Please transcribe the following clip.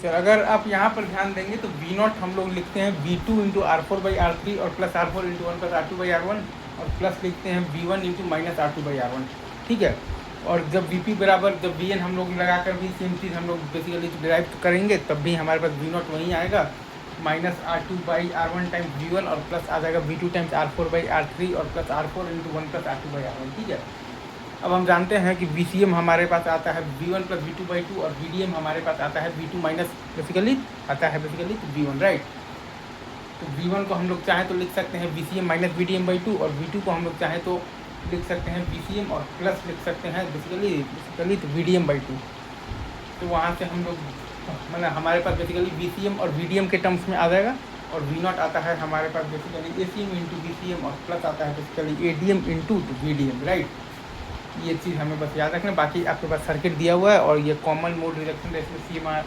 Sir अगर आप यहाँ पर ध्यान देंगे तो वी नॉट हम लोग लिखते हैं V2 इंटू R4/R3 और plus R4 into 1 plus R2/R1 और प्लस लिखते हैं V1 इंटू माइनस R2/R1, ठीक है। और जब Vp बराबर जब Vn हम लोग लगाकर भी सेम चीज़ हम लोग बेसिकली डिराइव करेंगे तब भी हमारे पास V नॉट वहीं आएगा, माइनस R2/R1 टाइम्स V1 और प्लस आ जाएगा V2 टाइम्स R4/R3 और plus R4 into 1 plus R2/R1, ठीक है। अब हम जानते हैं कि VCM हमारे पास आता है V1 प्लस V2/2 और VDM हमारे पास आता है V2 माइनस बेसिकली आता है बेसिकली V1, राइट। तो V1 को हम लोग चाहें तो लिख सकते हैं VCM माइनस VDM/2 और V2 को हम लोग चाहें तो लिख सकते हैं VCM और प्लस लिख सकते हैं बेसिकली तो VDM/2। तो वहाँ से हम लोग मतलब हमारे पास बेसिकली VCM और VDM के टर्म्स में आ जाएगा और V नॉट आता है हमारे पास बेसिकली ACM इंटू VCM और प्लस आता है basically ADM into VDM, right. ये चीज़ हमें बस याद रखना। बाकी आपके पास सर्किट दिया हुआ है और ये common mode reduction ratio CMR